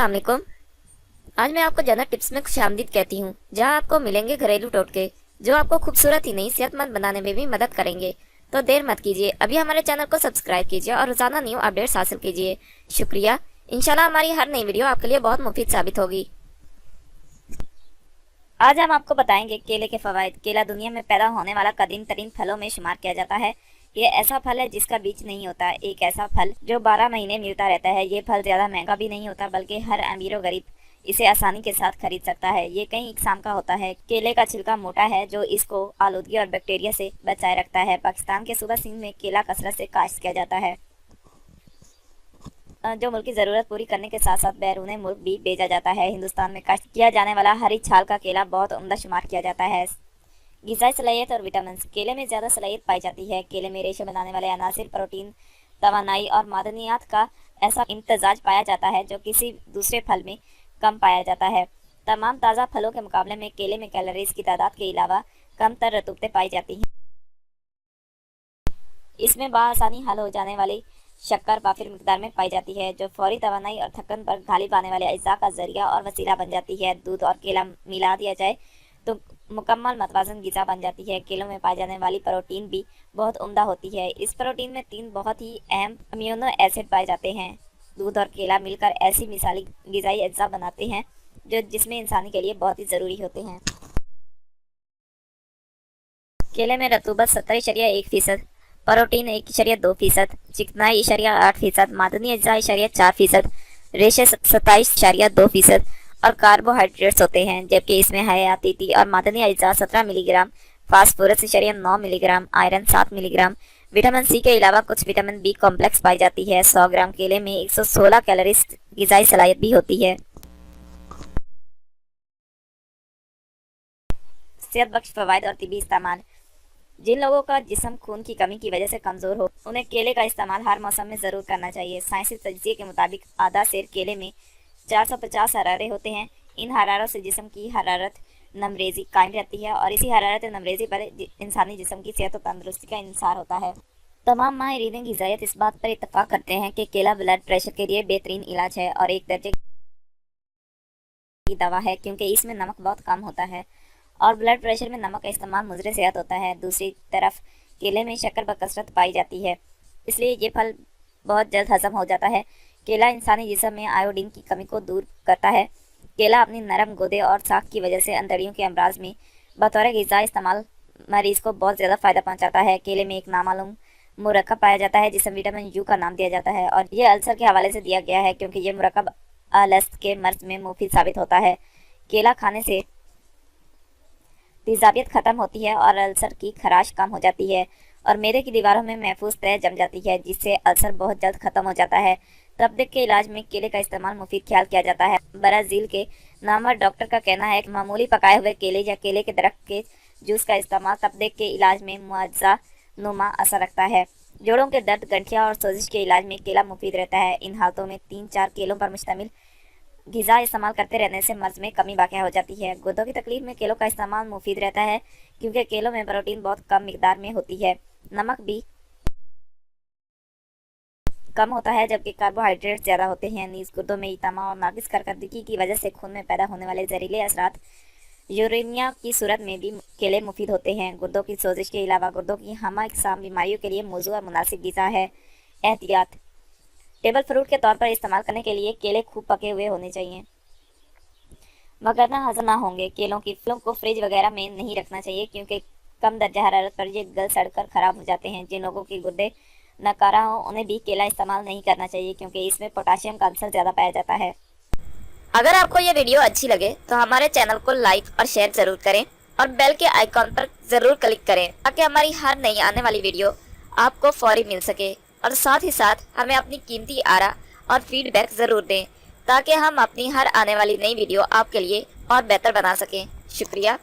अस्सलाम वालेकुम। आज मैं आपको जनरल टिप्स में खुशामदीद कहती हूँ, जहाँ आपको मिलेंगे घरेलू टोटके जो आपको खूबसूरत ही नहीं सेहतमंद बनाने में भी मदद करेंगे। तो देर मत कीजिए, अभी हमारे चैनल को सब्सक्राइब कीजिए और रोजाना न्यू अपडेट्स हासिल कीजिए। शुक्रिया। इंशाल्लाह हमारी हर नई वीडियो आपके लिए बहुत मुफीद साबित होगी। आज हम आपको बताएंगे केले के फवाइद। केला दुनिया में पैदा होने वाला कदीम तरीन फलों में शुमार किया जाता है। ये ऐसा फल है जिसका बीज नहीं होता, एक ऐसा फल जो 12 महीने मिलता रहता है। ये फल ज्यादा महंगा भी नहीं होता, बल्कि हर अमीर और गरीब इसे आसानी के साथ खरीद सकता है। ये कई इकसाम का होता है। केले का छिलका मोटा है जो इसको आलूदगी और बैक्टीरिया से बचाए रखता है। पाकिस्तान के सूबा सिंध में केला कसरत से काश्त किया जाता है, जो मुल्क की ज़रूरत पूरी करने के साथ साथ बैरून मुल्क भी भेजा जाता है। हिंदुस्तान में काश्त किया जाने वाला हरी छाल का केला बहुत उम्दा शुमार किया जाता है। ग़िज़ाई सलाहियत और विटामिन। केले में ज़्यादा सलाहियत पाई जाती है। केले में रेशे बनाने वाले अनासिर, प्रोटीन, तवानाई और मादनियात का ऐसा इम्तजाज पाया जाता है जो किसी दूसरे फल में कम पाया जाता है। तमाम ताज़ा फलों के मुकाबले में केले में कैलोरीज की तादाद के अलावा कम तर रतूबतें पाई जाती हैं। इसमें बआसानी हल हो जाने वाली शक्कर वाफिर मिकदार में पाई जाती है, जो फौरी तवानाई और थकन पर गालिब आने वाले अज्जा का जरिया और वसीला बन जाती है। दूध और केला मिला दिया जाए तो मुकम्मल मतवाजन ग़िज़ा बन जाती है। केलों में पाई जाने वाली प्रोटीन भी बहुत उम्दा होती है। इस प्रोटीन में 3 बहुत ही अहम अमीनो एसिड पाए जाते हैं। दूध और केला मिलकर ऐसी मिसाली ग़िज़ाई अज्जा बनाते हैं जो जिसमें इंसानी के लिए बहुत ही ज़रूरी होते हैं। केले में रतूबत 70.1%, प्रोटीन 1.2%, चिकनाई 8%, मादनी अज्जा 4%, रेशे 27.2% और कार्बोहाइड्रेट्स होते हैं, जबकि इसमें हयातीती और मादनी अज्जा 17 milligram, phosphorus 9 milligram, iron 7 milligram, vitamin C के अलावा कुछ विटामिन बी कॉम्प्लेक्स पाई जाती है। 100 ग्राम केले में 116 कैलोरीज ग़िज़ाई सलाहियत भी होती है। सेहत बख्श फवाइद और तिबी इस्तेमाल। जिन लोगों का जिस्म खून की कमी की वजह से कमज़ोर हो, उन्हें केले का इस्तेमाल हर मौसम में ज़रूर करना चाहिए। साइंसी तजज़िये के मुताबिक आधा सेर केले में 450 हरारे होते हैं। इन हरारों से जिस्म की हरारत नमरेज़ी कायम रहती है और इसी हरारत नमरेज़ी पर इंसानी जिस्म की सेहत और तंदुरुस्ती का इंसार होता है। तमाम माहिरीन ग़िज़ायत इस बात पर इत्तफ़ाक़ करते हैं कि केला ब्लड प्रेशर के लिए बेहतरीन इलाज है और एक दर्जे की दवा है, क्योंकि इसमें नमक बहुत कम होता है और ब्लड प्रेशर में नमक का इस्तेमाल मुज़र सेहत होता है। दूसरी तरफ केले में शक्कर बकसरत पाई जाती है, इसलिए ये फल बहुत जल्द हज़म हो जाता है। केला इंसानी जिस्म में आयोडीन की कमी को दूर करता है। केला अपनी नरम गुदे और साख की वजह से अंतड़ियों के अमराज में बतौर ग़िज़ा इस्तेमाल मरीज़ को बहुत ज़्यादा फ़ायदा पहुँचाता है। केले में एक नामालूम मुरक्कब पाया जाता है जिसे विटामिन यू का नाम दिया जाता है और ये अल्सर के हवाले से दिया गया है, क्योंकि ये मुरक्कब अलस्त के मर्ज़ में मुफीद साबित होता है। केला खाने से तेज़ाबियत ख़त्म होती है और अल्सर की खराश कम हो जाती है और मैदे की दीवारों में महफूज तह जम जाती है, जिससे अल्सर बहुत जल्द ख़त्म हो जाता है। तबदीक के इलाज में केले का इस्तेमाल मुफीद ख्याल किया जाता है। ब्राज़ील के नामवर डॉक्टर का कहना है कि मामूली पकाए हुए केले या केले के दरख्त के जूस का इस्तेमाल तबदीक के इलाज में मुआवजा नुमा असर रखता है। जोड़ों के दर्द, गंठिया और सोजिश के इलाज में केला मुफीद रहता है। इन हालतों में 3-4 केलों पर मुश्तमिल ग़िज़ा इस्तेमाल करते रहने से मर्ज़ में कमी वाक़या हो जाती है। गुर्दों की तकलीफ में केलों का इस्तेमाल मुफीद रहता है, क्योंकि केलों में प्रोटीन बहुत कम मिकदार में होती है, नमक भी कम होता है, जबकि कार्बोहाइड्रेट ज़्यादा होते हैं। नीज़ गुर्दों में इतामा और नाक़िस कारकर्दगी की वजह से खून में पैदा होने वाले जहरीले असरात यूरेनिया की सूरत में भी केले मुफीद होते हैं। गुर्दों की सोजिश के अलावा गुर्दों की हमा इक़साम बीमारियों के लिए मौजूद और मुनासिब ग़िज़ा है। एहतियात। टेबल फ्रूट के तौर पर इस्तेमाल करने के लिए केले खूब पके हुए होने चाहिए, वरना हज़म ना होंगे। केलों की फलों को फ्रिज वगैरह में नहीं रखना चाहिए, क्योंकि कम दर्जा हरारत पर ये गल सड़ कर ख़राब हो जाते हैं। जिन लोगों के गुर्दे नकारा हो, उन्हें भी केला इस्तेमाल नहीं करना चाहिए, क्योंकि इसमें पोटाशियम का अंसर ज़्यादा पाया जाता है। अगर आपको ये वीडियो अच्छी लगे तो हमारे चैनल को लाइक और शेयर ज़रूर करें और बेल के आइकॉन पर ज़रूर क्लिक करें, ताकि हमारी हर नई आने वाली वीडियो आपको फौरी मिल सके। और साथ ही साथ हमें अपनी कीमती आरा और फीडबैक ज़रूर दें, ताकि हम अपनी हर आने वाली नई वीडियो आपके लिए और बेहतर बना सकें। शुक्रिया।